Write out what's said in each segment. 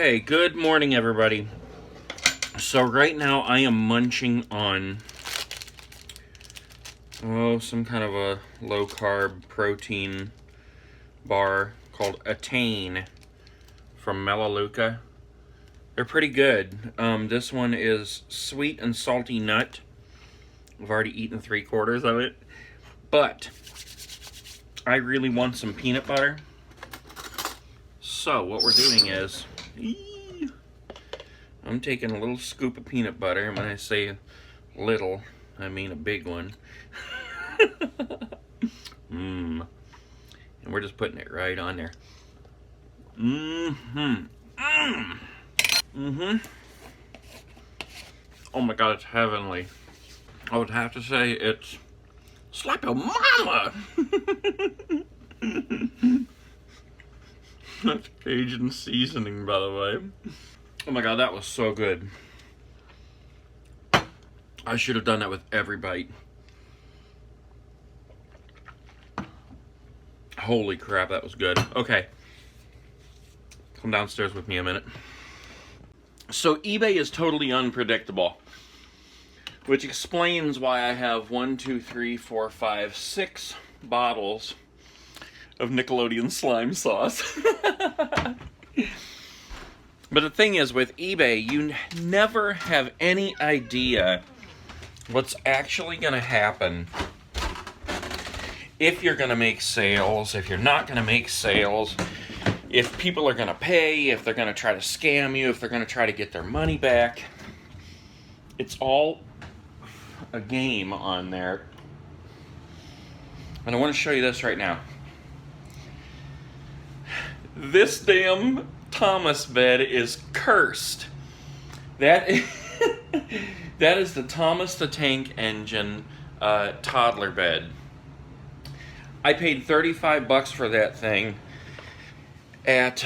Okay, good morning, everybody. So right now I am munching on, some kind of a low-carb protein bar called Attain from Melaleuca. They're pretty good. This one is sweet and salty nut. I've already eaten 3/4 of it. But I really want some peanut butter. So what we're doing is, I'm taking a little scoop of peanut butter, and when I say little, I mean a big one. And we're just putting it right on there. Oh my god, it's heavenly. I would have to say it's slap your mama. That's Cajun seasoning, by the way. Oh my god, that was so good. I should have done that with every bite. Holy crap, that was good. Okay. Come downstairs with me a minute. So eBay is totally unpredictable, which explains why I have 6 bottles of Nickelodeon slime sauce. But the thing is, with eBay, you never have any idea what's actually going to happen. If you're going to make sales, if you're not going to make sales, if people are going to pay, if they're going to try to scam you, if they're going to try to get their money back. It's all a game on there. And I want to show you this right now. This damn Thomas bed is cursed. That is the Thomas the Tank Engine toddler bed. I paid $35 for that thing at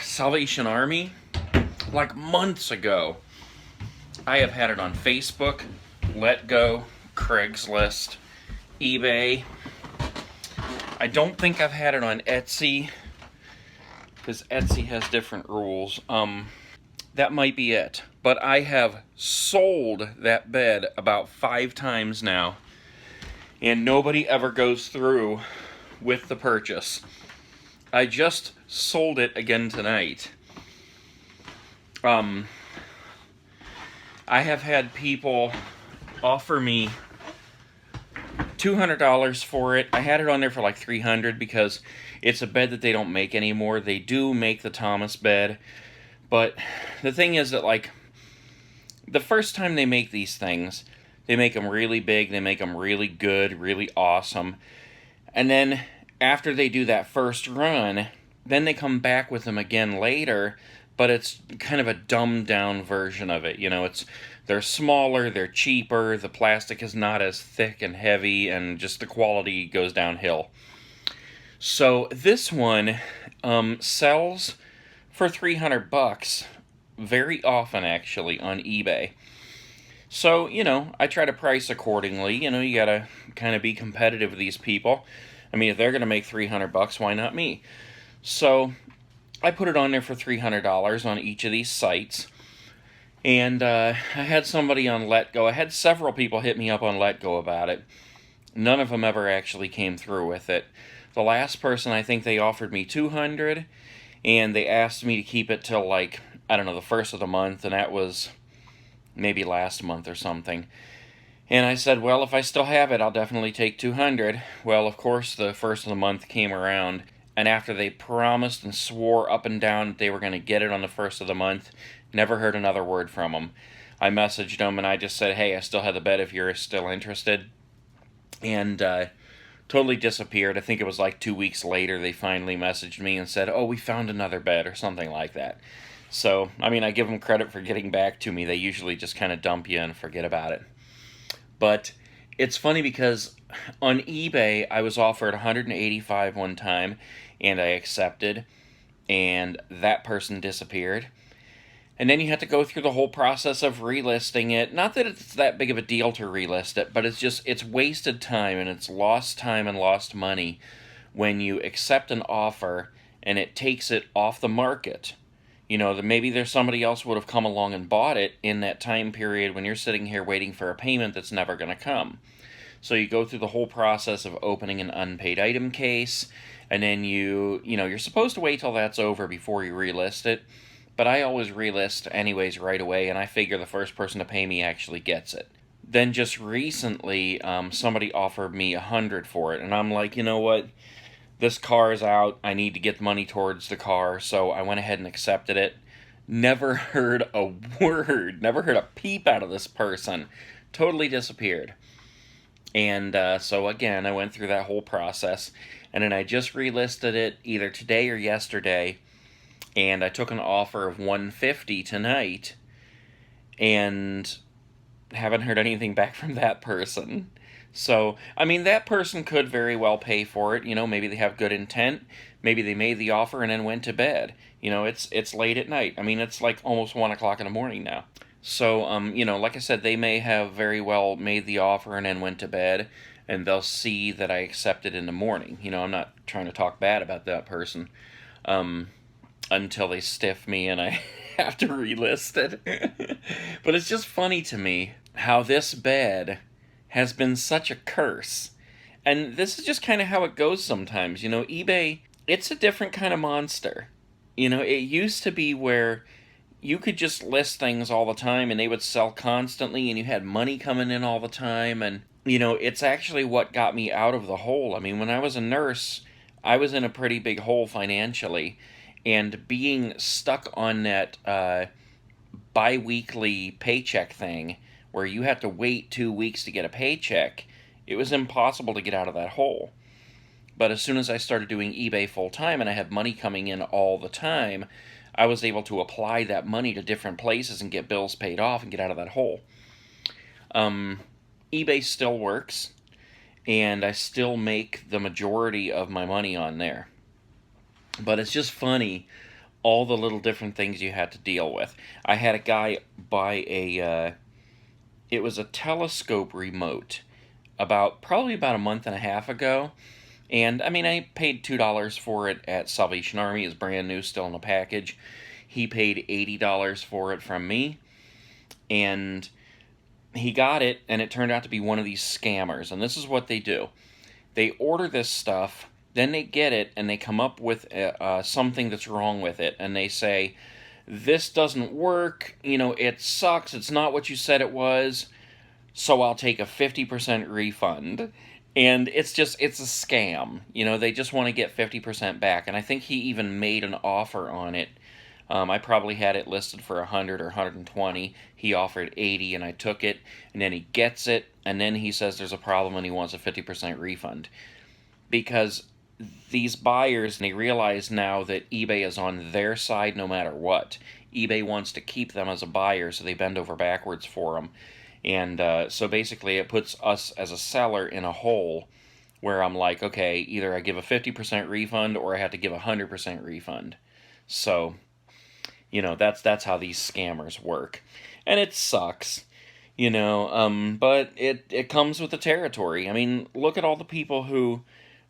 Salvation Army like months ago. I have had it on Facebook, Letgo, Craigslist, eBay. I don't think I've had it on Etsy, because Etsy has different rules. That might be it. But I have sold that bed about 5 times now, and nobody ever goes through with the purchase. I just sold it again tonight. I have had people offer me $200 for it. I had it on there for like $300 because it's a bed that they don't make anymore. They do make the Thomas bed, but the thing is that, like, the first time they make these things, they make them really big, they make them really good, really awesome, and then after they do that first run, then they come back with them again later, but it's kind of a dumbed down version of it. You know, they're smaller, they're cheaper, the plastic is not as thick and heavy, and just the quality goes downhill. So this one sells for $300 very often, actually, on eBay. So, you know, I try to price accordingly. You know, you gotta kind of be competitive with these people. I mean, if they're gonna make $300, why not me? So I put it on there for $300 on each of these sites. And I had somebody on Letgo. I had several people hit me up on Letgo about it. None of them ever actually came through with it. The last person, I think they offered me $200, and they asked me to keep it till, like, I don't know, the first of the month, and that was maybe last month or something. And I said, well, if I still have it, I'll definitely take $200. Well, of course, the first of the month came around, and after they promised and swore up and down that they were going to get it on the first of the month, never heard another word from them. I messaged them, and I just said, hey, I still have the bed if you're still interested. And totally disappeared. I think it was like 2 weeks later they finally messaged me and said, oh, we found another bed, or something like that. So, I mean, I give them credit for getting back to me. They usually just kind of dump you and forget about it. But it's funny because on eBay, I was offered $185 one time, and I accepted, and that person disappeared. And then you have to go through the whole process of relisting it. Not that it's that big of a deal to relist it, but it's wasted time, and it's lost time and lost money when you accept an offer and it takes it off the market. You know, maybe there's somebody else would have come along and bought it in that time period when you're sitting here waiting for a payment that's never going to come. So you go through the whole process of opening an unpaid item case, and then you're supposed to wait till that's over before you relist it. But I always relist anyways right away, and I figure the first person to pay me actually gets it. Then just recently, somebody offered me $100 for it, and I'm like, you know what? This car is out. I need to get the money towards the car, so I went ahead and accepted it. Never heard a word, never heard a peep out of this person. Totally disappeared. And so again, I went through that whole process, and then I just relisted it either today or yesterday, and I took an offer of $150 tonight, and haven't heard anything back from that person. So, I mean, that person could very well pay for it. You know, maybe they have good intent. Maybe they made the offer and then went to bed. You know, it's late at night. I mean, it's like almost 1 o'clock in the morning now. So, you know, like I said, they may have very well made the offer and then went to bed, and they'll see that I accepted in the morning. You know, I'm not trying to talk bad about that person until they stiff me and I have to relist it. But it's just funny to me how this bed has been such a curse. And this is just kind of how it goes sometimes. You know, eBay, it's a different kind of monster. You know, it used to be where you could just list things all the time and they would sell constantly and you had money coming in all the time. And, you know, it's actually what got me out of the hole. I mean, when I was a nurse, I was in a pretty big hole financially. And being stuck on that bi-weekly paycheck thing where you have to wait 2 weeks to get a paycheck, it was impossible to get out of that hole. But as soon as I started doing eBay full-time and I had money coming in all the time, I was able to apply that money to different places and get bills paid off and get out of that hole. eBay still works, and I still make the majority of my money on there. But it's just funny, all the little different things you had to deal with. I had a guy buy it was a telescope remote probably about a month and a half ago. And, I mean, I paid $2 for it at Salvation Army. It's brand new, still in the package. He paid $80 for it from me. And he got it, and it turned out to be one of these scammers. And this is what they do. They order this stuff, then they get it, and they come up with something that's wrong with it. And they say, this doesn't work, you know, it sucks, it's not what you said it was, so I'll take a 50% refund. And it's a scam. You know, they just want to get 50% back. And I think he even made an offer on it. I probably had it listed for 100 or 120. He offered 80 and I took it. And then he gets it. And then he says there's a problem and he wants a 50% refund. Because these buyers, they realize now that eBay is on their side no matter what. eBay wants to keep them as a buyer, so they bend over backwards for them. And so basically it puts us as a seller in a hole where I'm like, okay, either I give a 50% refund or I have to give a 100% refund. So, you know, that's how these scammers work. And it sucks, you know, but it comes with the territory. I mean, look at all the people who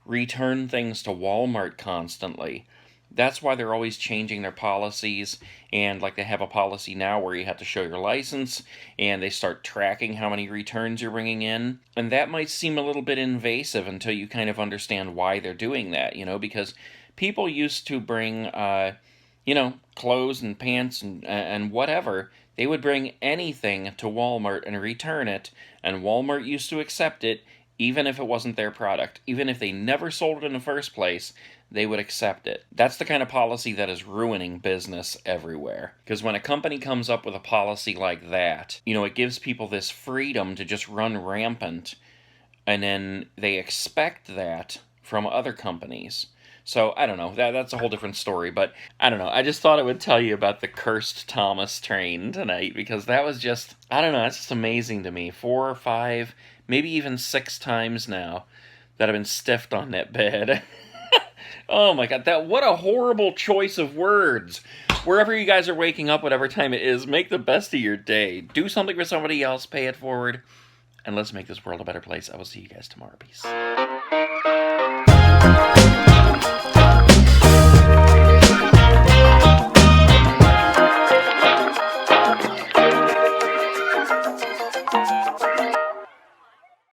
return things to Walmart constantly. That's why they're always changing their policies, and like they have a policy now where you have to show your license, and they start tracking how many returns you're bringing in. And that might seem a little bit invasive until you kind of understand why they're doing that, you know, because people used to bring, you know, clothes and pants and whatever. They would bring anything to Walmart and return it, and Walmart used to accept it, even if it wasn't their product. Even if they never sold it in the first place, they would accept it. That's the kind of policy that is ruining business everywhere. Because when a company comes up with a policy like that, you know, it gives people this freedom to just run rampant, and then they expect that from other companies. So, I don't know, that's a whole different story, but I don't know, I just thought I would tell you about the cursed Thomas train tonight, because that was just, I don't know, it's just amazing to me. 4 or 5, maybe even 6 times now that I've been stiffed on that bed. Oh my god, what a horrible choice of words. Wherever you guys are waking up, whatever time it is, make the best of your day. Do something for somebody else, pay it forward, and let's make this world a better place. I will see you guys tomorrow. Peace.